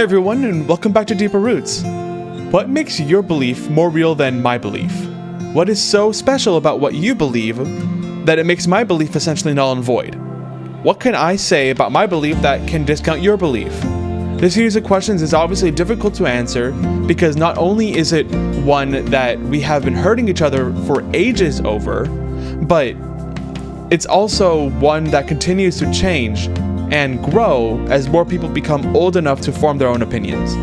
Hey everyone, and welcome back to Deeper Roots. What makes your belief more real than my belief? What is so special about what you believe that it makes my belief essentially null and void? What can I say about my belief that can discount your belief? This series of questions is obviously difficult to answer because not only is it one that we have been hurting each other for ages over, but it's also one that continues to change and grow as more people become old enough to form their own opinions.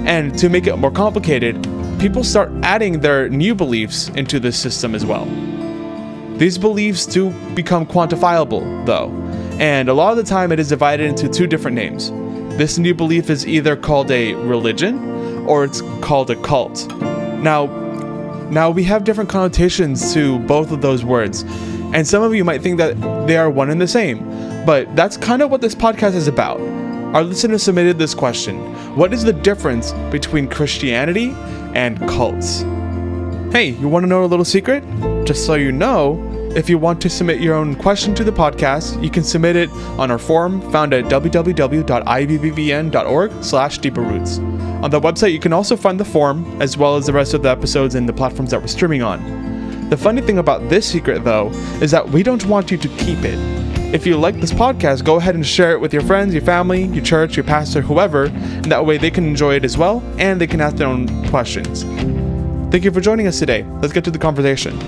And to make it more complicated, people start adding their new beliefs into this system as well. These beliefs do become quantifiable, though, and a lot of the time it is divided into two different names. This new belief is either called a religion or it's called a cult. Now we have different connotations to both of those words, and some of you might think that they are one and the same, but that's kind of what this podcast is about. Our listeners submitted this question: what is the difference between Christianity and cults? Hey, you want to know a little secret? Just so you know, if you want to submit your own question to the podcast, you can submit it on our forum found at www.ibbvn.org/deeperroots. On the website, you can also find the forum, as well as the rest of the episodes and the platforms that we're streaming on. The funny thing about this secret, though, is that we don't want you to keep it. If you like this podcast, go ahead and share it with your friends, your family, your church, your pastor, whoever, and that way they can enjoy it as well, and they can ask their own questions. Thank you for joining us today. Let's get to the conversation.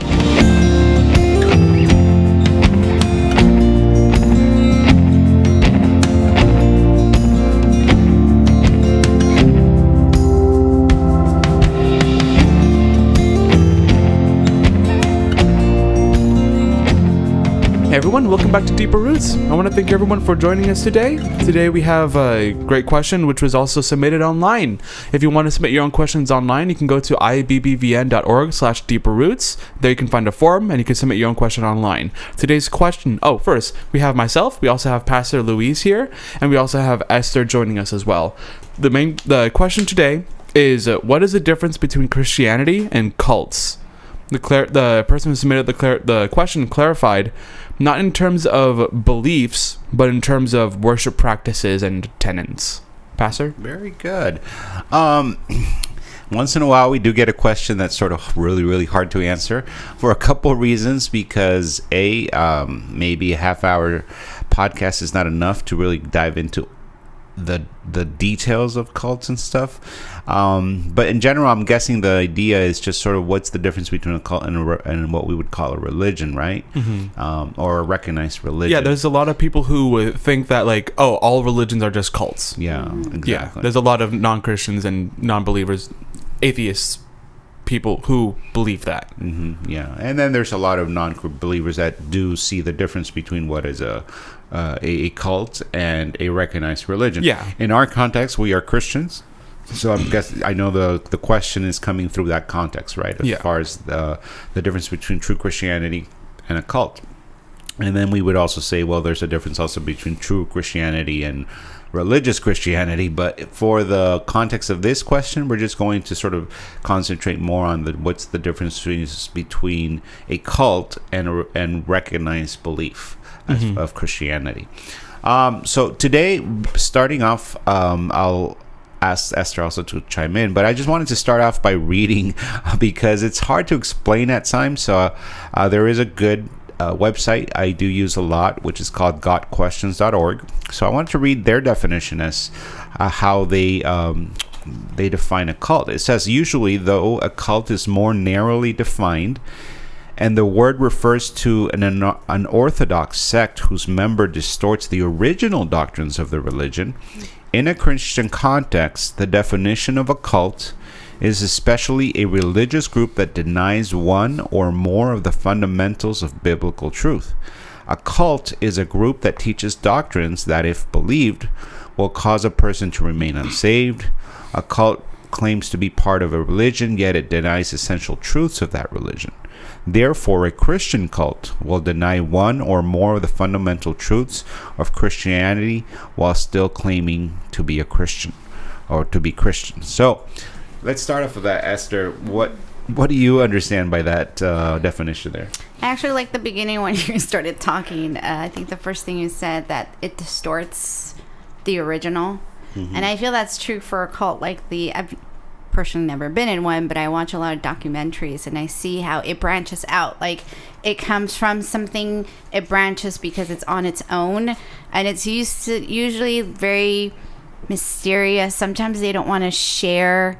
Hey everyone, welcome back to Deeper Roots. I want to thank everyone for joining us today. Today we have a great question which was also submitted online. If you want to submit your own questions online, you can go to ibbvn.org/deeperroots. There you can find a forum and you can submit your own question online. Today's question, first, we have myself, we also have Pastor Louise here, and we also have Esther joining us as well. The question today is, what is the difference between Christianity and cults? The person who submitted the question clarified, not in terms of beliefs, but in terms of worship practices and tenets. Pastor? Very good. Once in a while, we do get a question that's sort of really, really hard to answer for a couple reasons, because maybe a half-hour podcast is not enough to really dive into the details of cults and stuff, but in general, I'm guessing the idea is just sort of what's the difference between a cult and what we would call a religion, right? Mm-hmm. Or a recognized religion. Yeah, there's a lot of people who would think that all religions are just cults. Yeah, exactly. Yeah, there's a lot of non-Christians and non-believers, atheists, people who believe that. Mm-hmm. Yeah, and then there's a lot of non-believers that do see the difference between what is a cult and a recognized religion. Yeah. In our context, we are Christians, so I know the question is coming through that context, right? As far as the difference between true Christianity and a cult. And then we would also say, well, there's a difference also between true Christianity and religious Christianity, but for the context of this question, we're just going to sort of concentrate more on what's the difference between a cult and recognized belief of Christianity. So today, starting off, I'll ask Esther also to chime in, but I just wanted to start off by reading because it's hard to explain at times. So there is a good website I do use a lot, which is called gotquestions.org. So I want to read their definition as how they define a cult. It says, usually, though, a cult is more narrowly defined, and the word refers to an unorthodox sect whose member distorts the original doctrines of the religion. In a Christian context, the definition of a cult is especially a religious group that denies one or more of the fundamentals of biblical truth. A cult is a group that teaches doctrines that, if believed, will cause a person to remain unsaved. A cult claims to be part of a religion, yet it denies essential truths of that religion. Therefore, a Christian cult will deny one or more of the fundamental truths of Christianity while still claiming to be a Christian or to be Christian. So, let's start off with that, Esther. What do you understand by that definition there? I actually like the beginning when you started talking. I think the first thing you said, that it distorts the original. And I feel that's true for a cult like I've personally never been in one, but I watch a lot of documentaries and I see how it branches out. Like, it comes from something, it branches because it's on its own, and it's usually very mysterious. Sometimes they don't want to share,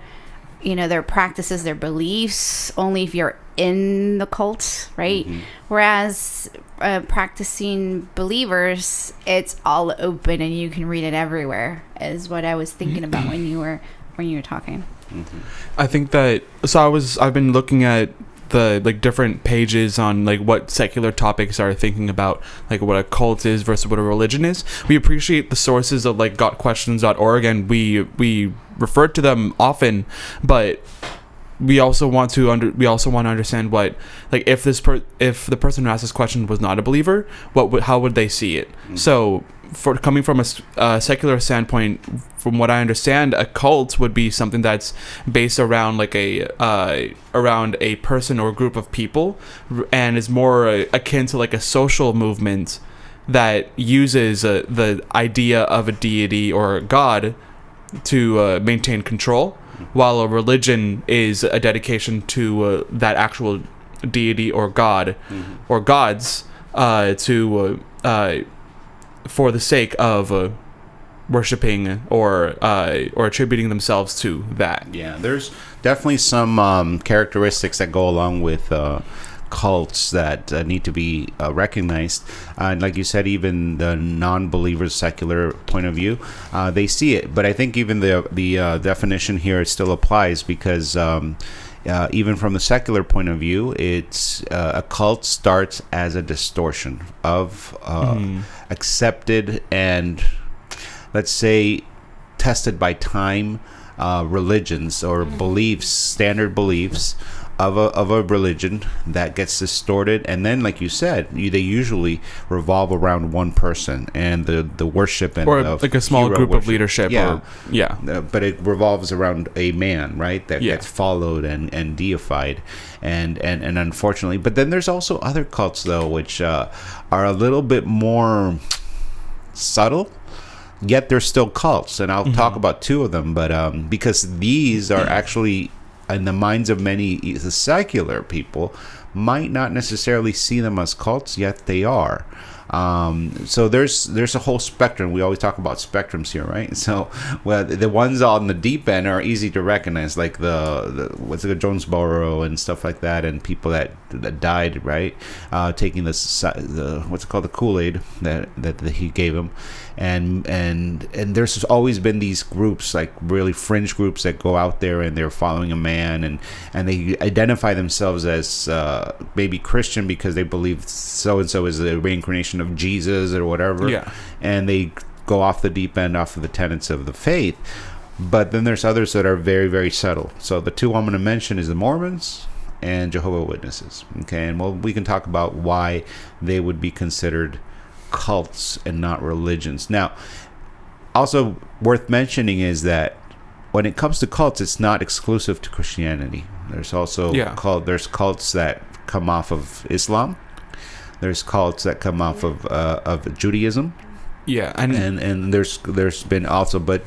their practices, their beliefs, only if you're in the cult, right? Whereas practicing believers, it's all open and you can read it everywhere, is what I was thinking about when you were talking. I think that I've been looking at the different pages on what secular topics are thinking about what a cult is versus what a religion is. We appreciate the sources of gotquestions.org, and we refer to them often, but we also want to understand what if the person who asked this question was not a believer, how would they see it? So for coming from a secular standpoint, from what I understand, a cult would be something that's based around around a person or group of people, and is more akin to a social movement that uses the idea of a deity or a god to maintain control, while a religion is a dedication to that actual deity or god or gods for the sake of worshiping or attributing themselves to that. Yeah, there's definitely some characteristics that go along with cults that need to be recognized. And like you said, even the non-believers' secular point of view, they see it. But I think even the definition here still applies, because even from the secular point of view, it's a cult starts as a distortion of accepted and, let's say, tested by time religions or beliefs, standard beliefs of a religion that gets distorted, and then, like you said, they usually revolve around one person and the worship, and or a small group worship. of leadership. But it revolves around a man, right, that gets followed and deified, and unfortunately. But then there's also other cults, though, which are a little bit more subtle, yet they're still cults, and I'll talk about two of them. But because these are actually, in the minds of many the secular people, might not necessarily see them as cults, yet they are. So there's a whole spectrum. We always talk about spectrums here, right? So, well, the ones on the deep end are easy to recognize, like the Jonesboro and stuff like that, and people that died, right? Taking the what's it called, the Kool-Aid that he gave him, and there's always been these groups, like really fringe groups, that go out there and they're following a man, and they identify themselves as maybe Christian because they believe so and so is the reincarnation of Jesus or whatever, and they go off the deep end, off of the tenets of the faith. But then there's others that are very, very subtle. So the two I'm going to mention is the Mormons and Jehovah Witnesses. Okay, and we can talk about why they would be considered cults and not religions. Now, also worth mentioning is that when it comes to cults, it's not exclusive to Christianity. There's also there's cults that come off of Islam. There's cults that come off of Judaism. Yeah, and there's been also, but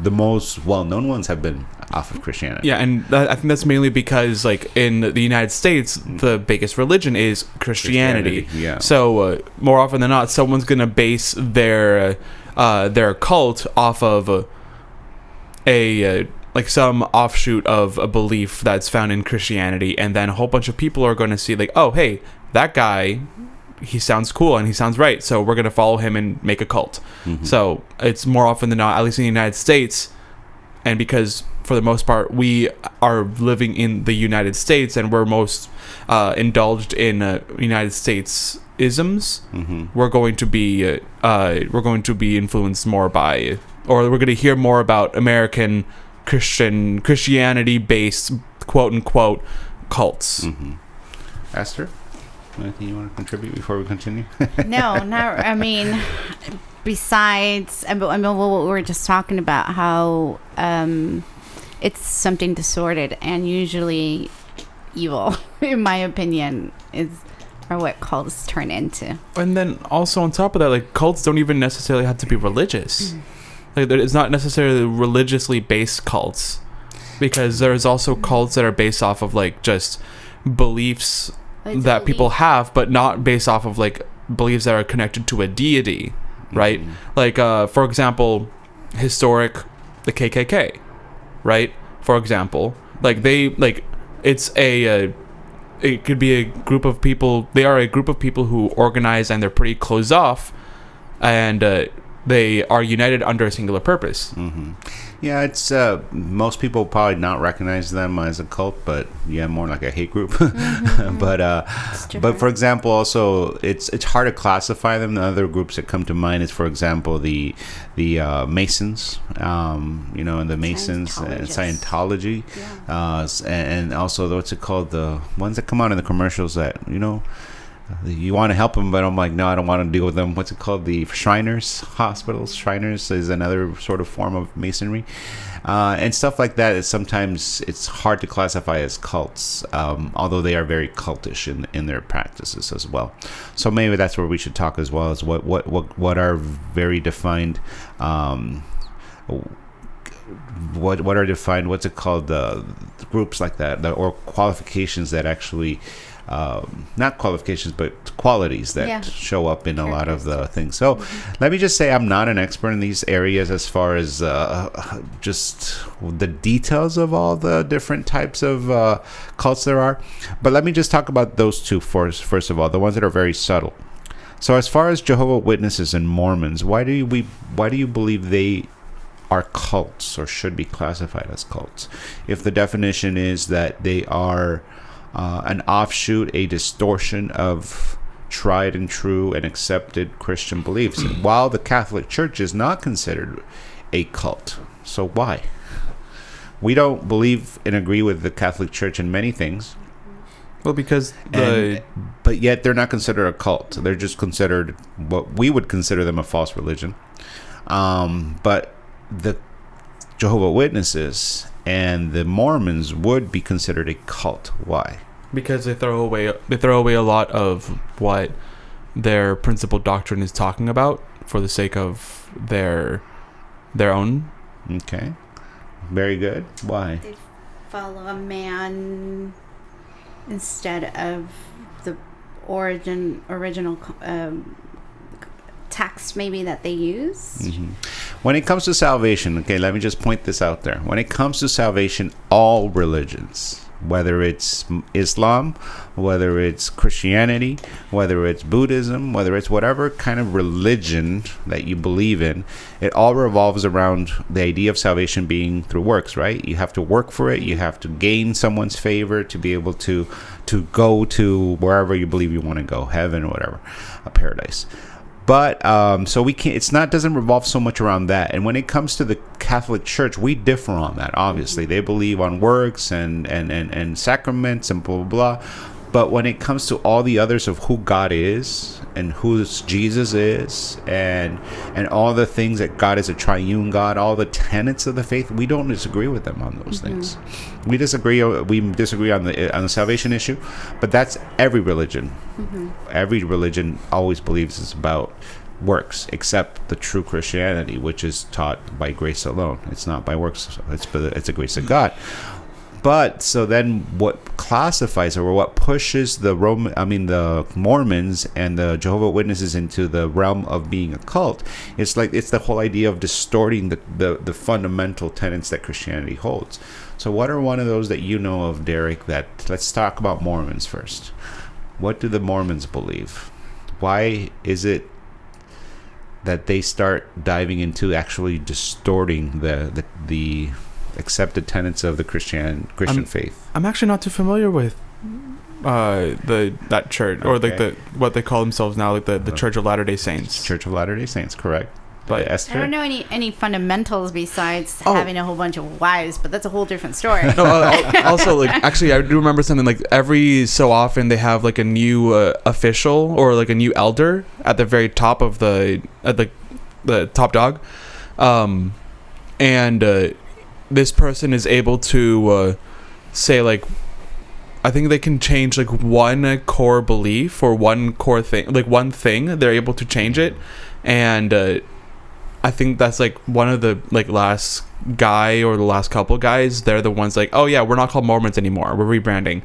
the most well-known ones have been off of Christianity. Yeah, and I think that's mainly because, like, in the United States, the biggest religion is Christianity. Yeah. So more often than not, someone's gonna base their cult off of like some offshoot of a belief that's found in Christianity, and then a whole bunch of people are going to see, like, oh, hey, that guy, he sounds cool and he sounds right, so we're going to follow him and make a cult. So it's more often than not, at least in the United States, and because for the most part we are living in the United States and we're most indulged in United States isms, we're going to be influenced more by, or we're going to hear more about American Christianity based quote unquote cults. Esther, anything you want to contribute before we continue? No, not. I mean, besides, I mean, what we were just talking about, how it's something distorted and usually evil, in my opinion, are what cults turn into. And then also on top of that, like, cults don't even necessarily have to be religious. Like, it's not necessarily religiously based cults, because there's also cults that are based off of like just beliefs that people have, but not based off of like beliefs that are connected to a deity, right? Like, for example, the KKK, right? For example, like it's it could be a group of people. They are a group of people who organize, and they're pretty closed off, and they are united under a singular purpose. Yeah, it's most people probably not recognize them as a cult, but more like a hate group. But for example, also it's hard to classify them. The other groups that come to mind is, for example, the Masons, and the Masons and Scientology, and also what's it called, the ones that come out in the commercials that you want to help them, but I'm like, no, I don't want to deal with them. What's it called? The Shriners hospitals. Shriners is another sort of form of masonry, and stuff like that. Sometimes it's hard to classify as cults, although they are very cultish in their practices as well. So maybe that's where we should talk as well, as what are very defined. What are defined? What's it called? The groups like that, or qualifications that actually. Not qualifications, but qualities that show up in a lot of the things. So let me just say I'm not an expert in these areas as far as just the details of all the different types of cults there are. But let me just talk about those two first of all, the ones that are very subtle. So as far as Jehovah Witnesses and Mormons, why do you believe they are cults or should be classified as cults? If the definition is that they are an offshoot, a distortion of tried and true and accepted Christian beliefs, while the Catholic Church is not considered a cult. So why? We don't believe and agree with the Catholic Church in many things. Well, because but yet they're not considered a cult. They're just considered what we would consider them a false religion. But the Jehovah Witnesses and the Mormons would be considered a cult. Why? Because they throw away a lot of what their principal doctrine is talking about for the sake of their own. Okay, very good. Why? They follow a man instead of the original text maybe that they use. When it comes to salvation, okay, let me just point this out there. When it comes to salvation, all religions, whether it's Islam, whether it's Christianity, whether it's Buddhism, whether it's whatever kind of religion that you believe in, it all revolves around the idea of salvation being through works, right? You have to work for it. You have to gain someone's favor to be able to go to wherever you believe you want to go, heaven or whatever, a paradise. But so we can't. Doesn't revolve so much around that. And when it comes to the Catholic Church, we differ on that. Obviously, they believe on works and sacraments and blah blah blah. But when it comes to all the others of who God is and who Jesus is and all the things that God is a triune God, all the tenets of the faith, we don't disagree with them on those things. We disagree on the salvation issue, but that's every religion. Every religion always believes it's about works, except the true Christianity, which is taught by grace alone. It's not by works. It's a grace of God. But so then what classifies or what pushes the Mormons and the Jehovah Witnesses into the realm of being a cult, it's the whole idea of distorting the fundamental tenets that Christianity holds. So what are one of those that you know of, Derek, let's talk about Mormons first. What do the Mormons believe? Why is it that they start diving into actually distorting the accepted tenets of the Christian faith? I'm actually not too familiar with that church, or like what they call themselves now, like the Church of Latter-day Saints. Church of Latter-day Saints, correct. But I don't know any fundamentals besides having a whole bunch of wives, but that's a whole different story. No, also, like, actually, I do remember something like every so often they have like a new official or like a new elder at the very top of the top dog, and this person is able to say, like, I think they can change like one core belief or one core thing, like one thing. They're able to change it, and I think that's like one of the like last guy or the last couple guys. They're the ones like, oh yeah, we're not called Mormons anymore. We're rebranding.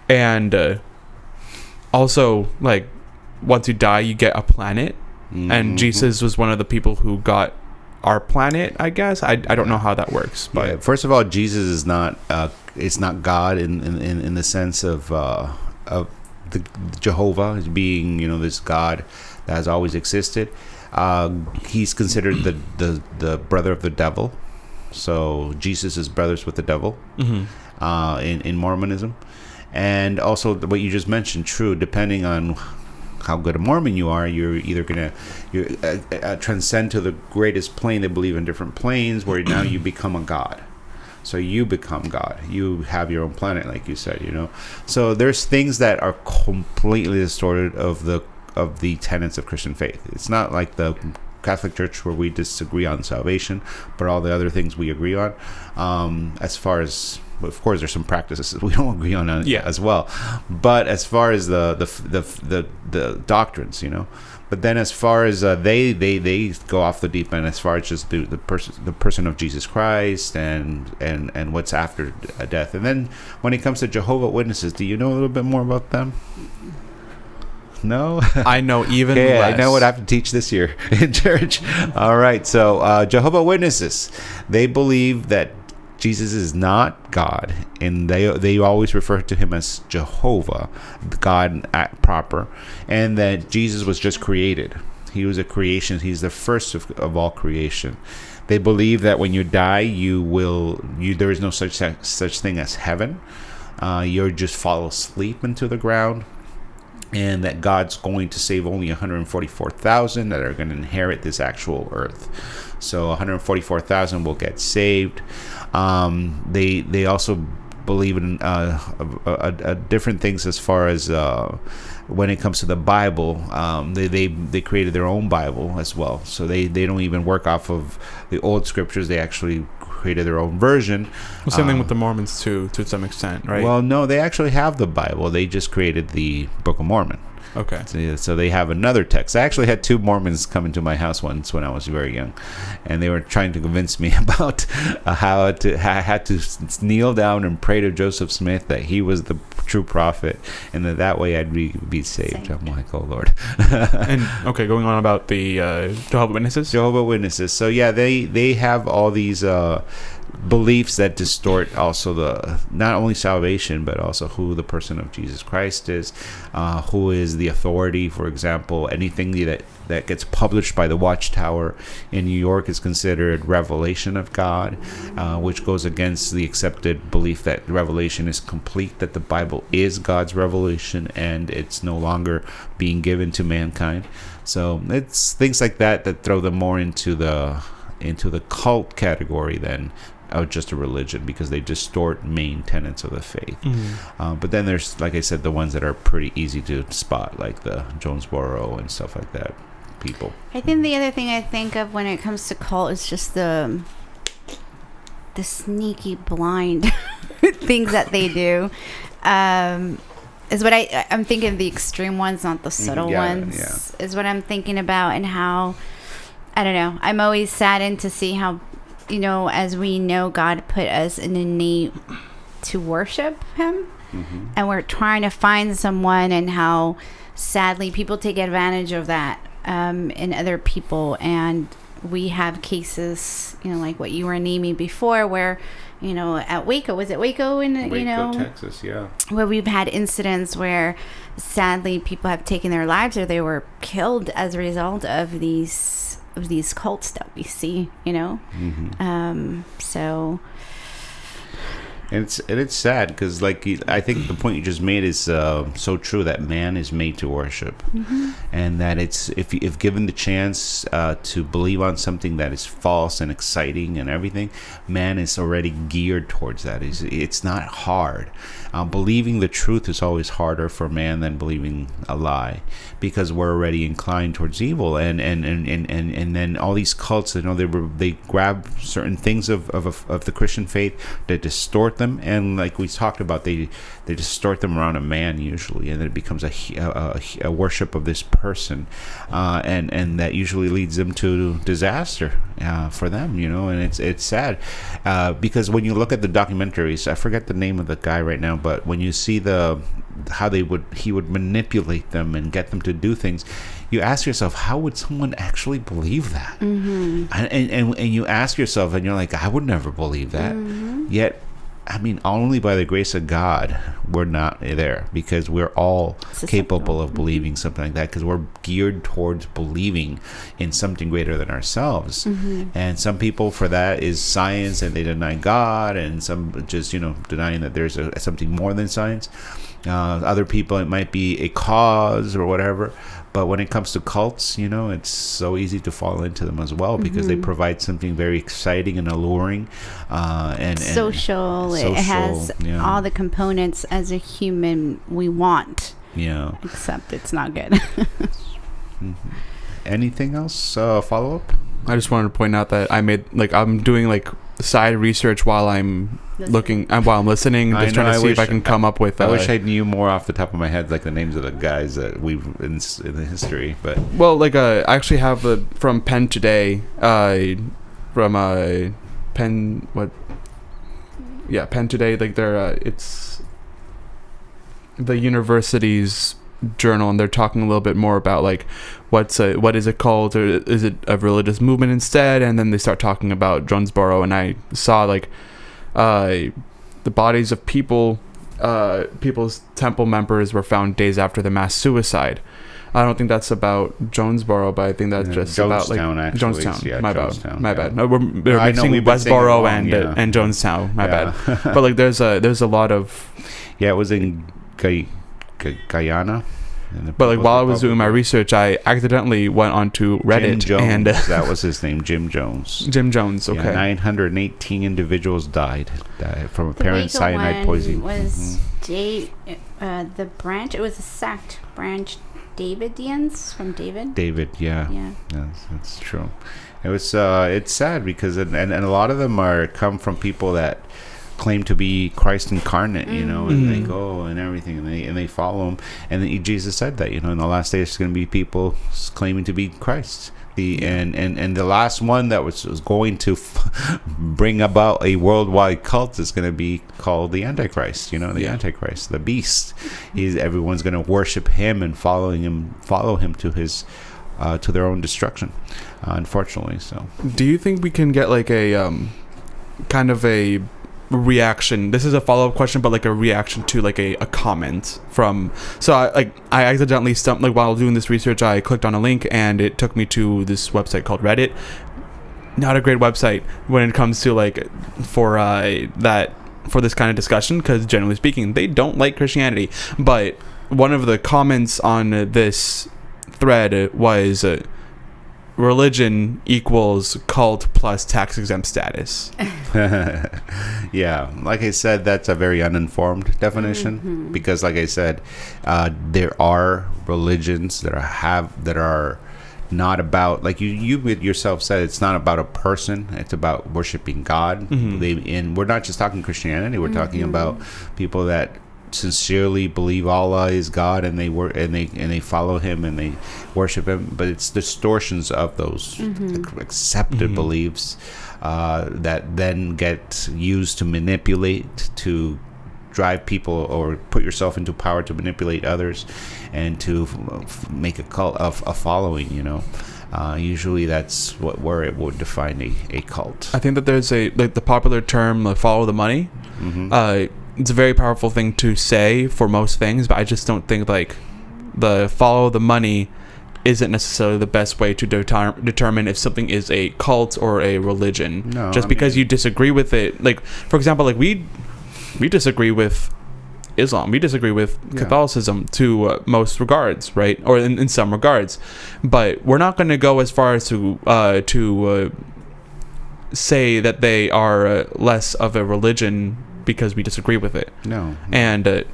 And also, like, once you die, you get a planet. Mm-hmm. And Jesus was one of the people who got our planet, I guess. I don't know how that works. But yeah, first of all, Jesus is not it's not God in the sense of the Jehovah as being, you know, this God that has always existed. He's considered the brother of the devil. So Jesus is brothers with the devil. Mm-hmm. In Mormonism. And also what you just mentioned, true, depending on how good a Mormon you are, you're either going to transcend to the greatest plane. They believe in different planes where now you become a god. So you become God. You have your own planet, like you said, you know. So there's things that are completely distorted of the tenets of Christian faith. It's not like the Catholic Church where we disagree on salvation, but all the other things we agree on. As far as, of course, there's some practices we don't agree on as well. But as far as the doctrines, you know. But then as far as they go off the deep end as far as just the person of Jesus Christ and what's after death. And then when it comes to Jehovah Witnesses, do you know a little bit more about them? No? I know even less. I know what I have to teach this year in church. All right. So Jehovah Witnesses, they believe that Jesus is not God, and they always refer to him as Jehovah, God proper, and that Jesus was just created. He was a creation. He's the first of all creation. They believe that when you die, there is no such thing as heaven. You just fall asleep into the ground, and that God's going to save only 144,000 that are going to inherit this actual earth. So 144,000 will get saved. They also believe in different things as far as when it comes to the Bible. They created their own Bible as well. So they don't even work off of the old scriptures. They actually created their own version. Well, same thing with the Mormons too, to some extent, right? Well, no, they actually have the Bible. They just created the Book of Mormon. Okay. So they have another text. I actually had 2 Mormons come into my house once when I was very young, and they were trying to convince me about how I had to kneel down and pray to Joseph Smith that he was the true prophet, and that way I'd be saved. I'm like, oh Lord. And okay, going on about the Jehovah Witnesses. Jehovah Witnesses. So yeah, they have all these beliefs that distort also not only salvation but also who the person of Jesus Christ is, who is the authority. For example, anything that gets published by the Watchtower in New York is considered revelation of God, which goes against the accepted belief that revelation is complete, that the Bible is God's revelation and it's no longer being given to mankind. So it's things like that throw them more into the cult category than just a religion, because they distort main tenets of the faith. Mm-hmm. But then there's, like I said, the ones that are pretty easy to spot, like the Jonesboro and stuff like that people. I think the other thing I think of when it comes to cult is just the sneaky blind things that they do. Is what I'm thinking of, the extreme ones, not the subtle ones. Is what I'm thinking about, and how, I don't know, I'm always saddened to see how, you know, as we know, God put us in a need to worship him. Mm-hmm. And we're trying to find someone, and how sadly people take advantage of that in other people. And we have cases, you know, like what you were naming before, where, you know, at Waco, was it Waco you know, Texas, yeah, where we've had incidents where sadly people have taken their lives, or they were killed as a result of these cults that we see, you know. Mm-hmm. So and it's sad, because like I think the point you just made is so true, that man is made to worship. Mm-hmm. And that it's if given the chance to believe on something that is false and exciting and everything, man is already geared towards that. It's not hard. Believing the truth is always harder for man than believing a lie, because we're already inclined towards evil. And then all these cults, you know, they grab certain things of the Christian faith that distort distort them, and like we talked about, they distort them around a man usually, and then it becomes a worship of this person, and that usually leads them to disaster for them, and it's sad because when you look at the documentaries, I forget the name of the guy right now, but when you see how he would manipulate them and get them to do things, you ask yourself, how would someone actually believe that? And you ask yourself, and you're like, I would never believe that. Yet, I mean, only by the grace of God we're not there, because we're all capable of believing something like that, because we're geared towards believing in something greater than ourselves. And some people, for that is science, and they deny God, and some just denying that there's something more than science. Other people, it might be a cause or whatever. But when it comes to cults, it's so easy to fall into them as well, because they provide something very exciting and alluring, and social. It has all the components as a human we want. Yeah. Except it's not good. Anything else? Follow up? I just wanted to point out that I'm doing side research while I'm listening, just trying to see if I can come up with. I wish I knew more off the top of my head, like the names of the guys that we've in the history. But I actually have from Penn Today, Penn Today. It's the university's journal, and they're talking a little bit more about what is it called, or is it a religious movement instead? And then they start talking about Jonesboro, and I saw the bodies of people's temple members were found days after the mass suicide. I don't think that's about Jonesboro, but I think that's just Jonestown, about Jonestown. Yeah, my bad. No, we're mixing Westboro and Jonestown. My bad. But there's a lot of. Yeah, it was in Guyana. But while I was doing my research, I accidentally went onto Reddit. Jim Jones, and that was his name, Jim Jones. Jim Jones. Okay. 918 individuals died from apparent cyanide poisoning. Was the branch? It was a sect branch. Davidians from David. David, yeah. That's true. It was. It's sad because and a lot of them come from people that claim to be Christ incarnate, and they go and everything, and they follow him. And then Jesus said that, in the last days there's going to be people claiming to be Christ. And the last one that was going to bring about a worldwide cult is going to be called the Antichrist. Antichrist, the beast. Everyone's going to worship him and follow him to his to their own destruction. Unfortunately, so. Do you think we can get a kind of a reaction? This is a follow-up question, but a reaction to a comment from. So I accidentally stumped while doing this research. I clicked on a link and it took me to this website called Reddit. Not a great website when it comes to for this kind of discussion, because generally speaking they don't like Christianity. But one of the comments on this thread was religion equals cult plus tax exempt status. Yeah, like I said, that's a very uninformed definition, because like I said, there are religions that are not about, like you yourself said, it's not about a person, it's about worshiping God. And we're not just talking Christianity, we're talking about people that sincerely believe Allah is God, and they follow him and they worship him, but it's distortions of those accepted beliefs that then get used to manipulate, to drive people, or put yourself into power to manipulate others, and to make a cult of a following. Usually that's where it would define a cult. I think that there's the popular term follow the money. It's a very powerful thing to say for most things, but I just don't think the follow the money isn't necessarily the best way to determine if something is a cult or a religion. No, because you disagree with it. For example, we disagree with Islam, we disagree with Catholicism to most regards, right? Or in some regards, but we're not going to go as far as to say that they are less of a religion because we disagree with it. No. And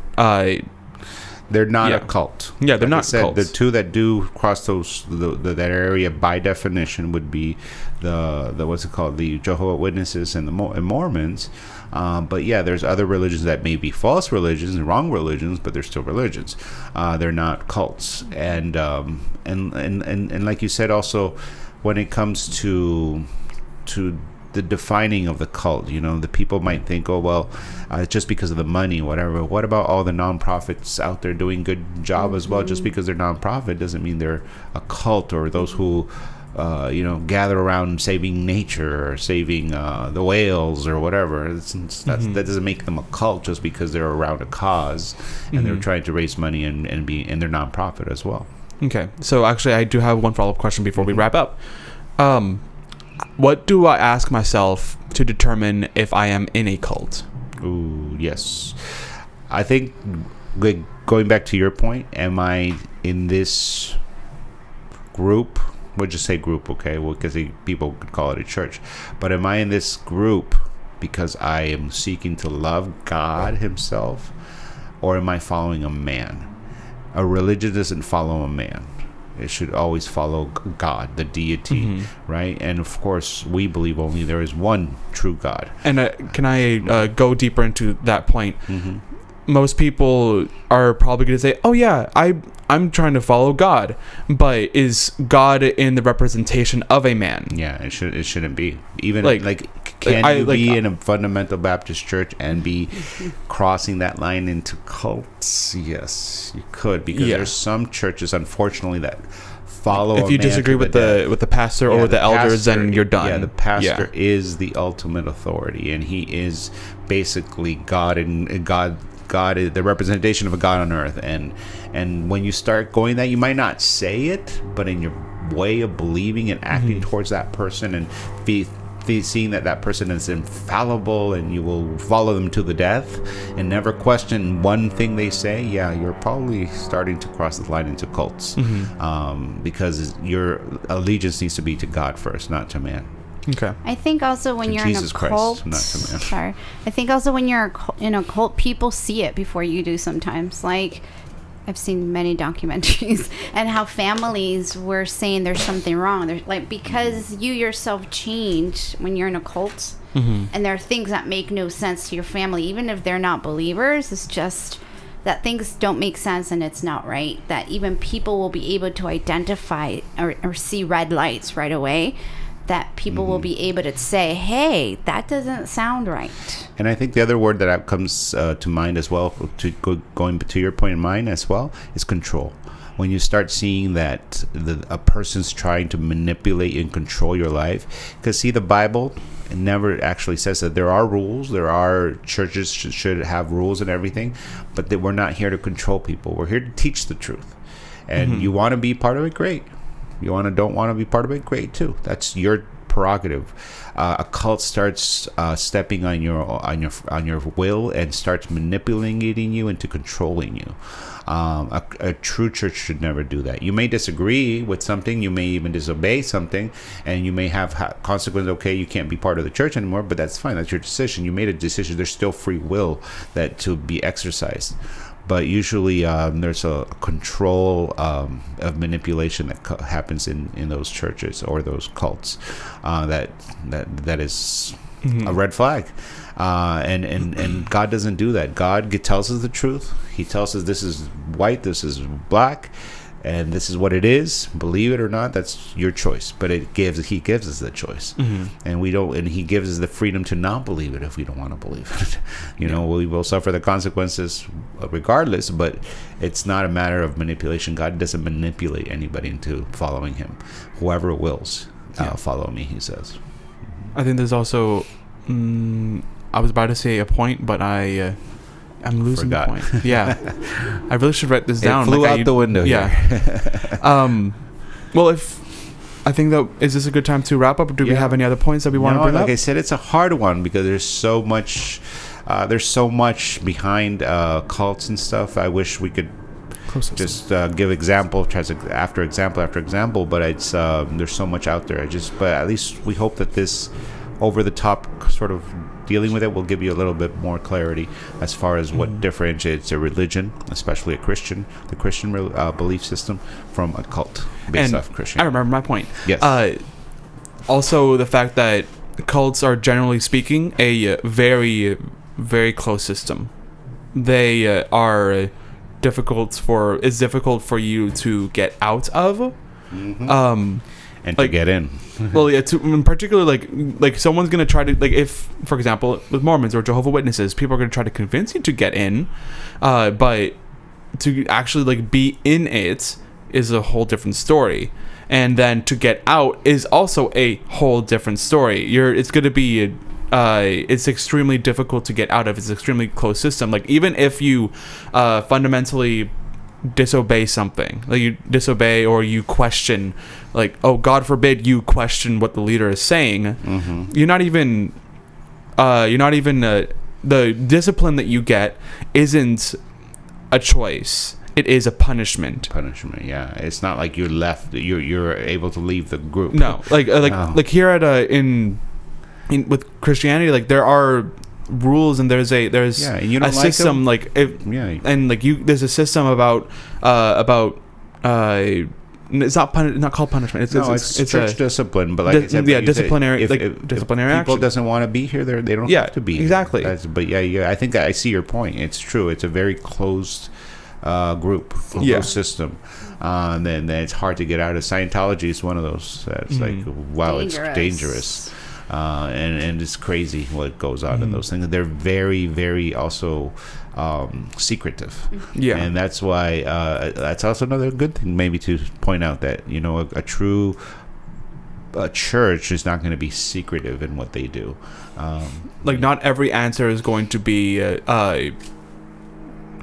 they're not a cult. Yeah, they're not cults. The two that do cross that area by definition would be the what's it called, the Jehovah Witnesses and the Mormons. But yeah, there's other religions that may be false religions and wrong religions, but they're still religions. They're not cults. And like you said, also when it comes to the defining of the cult, the people might think, oh well, just because of the money, whatever. What about all the nonprofits out there doing good job as well? Just because they're nonprofit doesn't mean they're a cult, or those who gather around saving nature or saving the whales or whatever. That doesn't make them a cult just because they're around a cause and they're trying to raise money and they're nonprofit as well. Okay, so actually I do have one follow-up question before we wrap up. What do I ask myself to determine if I am in a cult? Ooh, yes. I think, going back to your point, am I in this group? We'll just say group, okay? Well, because people could call it a church. But am I in this group because I am seeking to love God himself? Or am I following a man? A religion doesn't follow a man. It should always follow God, the deity, right? And of course, we believe only there is one true God. And can I go deeper into that point? Most people are probably going to say, oh yeah, I'm trying to follow God. But is God in the representation of a man? Yeah, it shouldn't be. Even can you be in a fundamental Baptist church and be crossing that line into cults? Yes, you could, because there's some churches, unfortunately, that follow. If you disagree with the pastor or with the elders, then you're done. Yeah, the pastor is the ultimate authority, and he is basically God, and God is the representation of a God on earth. And when you start going that, you might not say it, but in your way of believing and acting towards that person and seeing that person is infallible and you will follow them to the death and never question one thing they say, you're probably starting to cross the line into cults, because your allegiance needs to be to God first, not to man. Okay. I think also when you're in a cult, I think also when you're in a cult, people see it before you do sometimes. Like, I've seen many documentaries and how families were saying there's something wrong. There's because you yourself change when you're in a cult, and there are things that make no sense to your family, even if they're not believers. It's just that things don't make sense and it's not right. That even people will be able to identify or see red lights right away. That people will be able to say, hey, that doesn't sound right. And I think the other word that comes to mind as well, going to your point in mind as well, is control. When you start seeing that a person's trying to manipulate and control your life. Because see, the Bible never actually says that. There are rules. There are churches should have rules and everything. But that we're not here to control people. We're here to teach the truth. And you want to be part of it, great. You don't want to be part of it, great too. That's your prerogative. A cult starts stepping on your will and starts manipulating you into controlling you. A true church should never do that. You may disagree with something, you may even disobey something, and you may have consequences. Okay, you can't be part of the church anymore, but that's fine. That's your decision. You made a decision. There's still free will that to be exercised. But usually there's a control of manipulation that happens in those churches or those cults that is a red flag. And God doesn't do that. God tells us the truth. He tells us this is white, this is black, and this is what it is. Believe it or not, that's your choice. But He gives us the choice, and we don't. And He gives us the freedom to not believe it if we don't want to believe it. We will suffer the consequences regardless. But it's not a matter of manipulation. God doesn't manipulate anybody into following Him. Whoever wills, follow me, He says. I think there's also. I was about to say a point, but I'm losing the point. Yeah. I really should write this down. It flew out the window. Yeah. Well, is this a good time to wrap up? Or do we have any other points that we want to bring up? Like I said, it's a hard one because there's so much behind cults and stuff. I wish we could just give example after example, but it's there's so much out there. But at least we hope that this over the top sort of dealing with it will give you a little bit more clarity as far as what differentiates a religion, especially the Christian belief system, from a cult based off Christianity. I remember my point. Yes. Also, the fact that cults are, generally speaking, a very, very closed system. They are difficult for you to get out of. And to get in. Well, yeah, in particular, like someone's gonna try to, like, if, for example, with Mormons or Jehovah Witnesses, people are gonna try to convince you to get in, but to actually like be in it is a whole different story, and then to get out is also a whole different story. It's gonna be it's extremely difficult to get out of. It's an extremely closed system. Like, even if you fundamentally disobey something, like you disobey or you question, like, oh, God forbid you question what the leader is saying, you're not even the discipline that you get isn't a choice. It is a punishment. Yeah. It's not like you're able to leave the group. No, like here at in with Christianity, like, there are rules, and there's and you don't a system there's a system about it's not called punishment. It's church discipline, but like I said, disciplinary, if disciplinary people action. Doesn't want to be here, they don't have to be. Exactly. But I think I see your point. It's true. It's a very closed group, closed system. And then it's hard to get out of. Scientology is one of those. It's like, wow, it's dangerous. And it's crazy what goes on in those things. They're very, very also secretive. Yeah. And that's why that's also another good thing maybe to point out, that, you know, a true church is not going to be secretive in what they do. Like, not every answer is going to be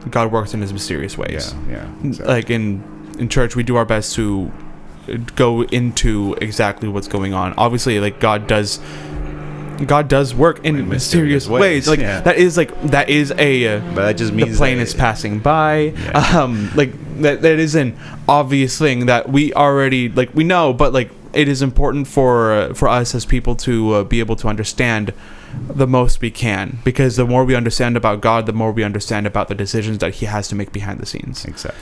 God works in his mysterious ways. Yeah. Exactly. Like in church, we do our best to go into exactly what's going on. Obviously, like, God does work in mysterious ways. Like, that is a but that just means the plane is passing by. Like, that is an obvious thing that we already, like, we know, but like, it is important for us as people to be able to understand the most we can, because the more we understand about God, the more we understand about the decisions that he has to make behind the scenes. Exactly.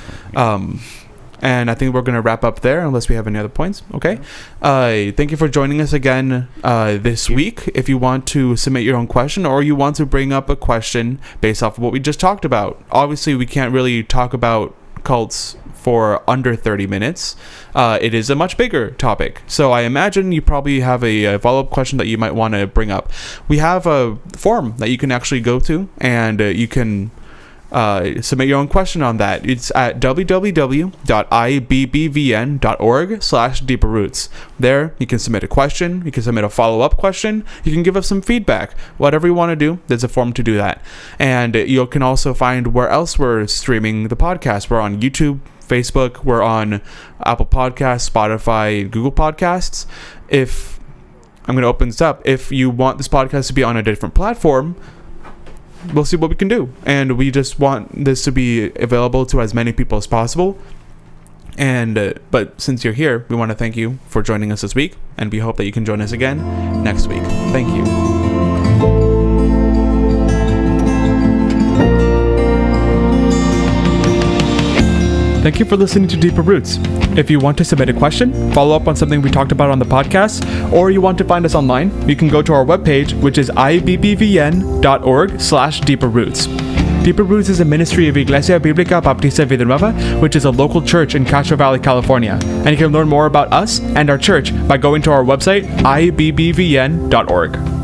And I think we're going to wrap up there, unless we have any other points. Okay. Thank you for joining us again this week. If you want to submit your own question, or you want to bring up a question based off of what we just talked about, obviously we can't really talk about cults for under 30 minutes. It is a much bigger topic. So I imagine you probably have a follow-up question that you might want to bring up. We have a forum that you can actually go to, and you can submit your own question on that. It's at www.ibbvn.org/deeperroots. There you can submit a question, you can submit a follow-up question, you can give us some feedback, whatever you want to do. There's a form to do that. And you can also find where else we're streaming the podcast. We're on YouTube, Facebook, we're on Apple Podcasts, Spotify, Google Podcasts. If I'm going to open this up, if you want this podcast to be on a different platform, we'll see what we can do. And we just want this to be available to as many people as possible. And but since you're here, we want to thank you for joining us this week, and we hope that you can join us again next week. Thank you. Thank you for listening to Deeper Roots. If you want to submit a question, follow up on something we talked about on the podcast, or you want to find us online, you can go to our webpage, which is ibbvn.org/deeperroots. Deeper Roots is a ministry of Iglesia Bíblica Baptista Vida Nueva, which is a local church in Castro Valley, California. And you can learn more about us and our church by going to our website, ibbvn.org.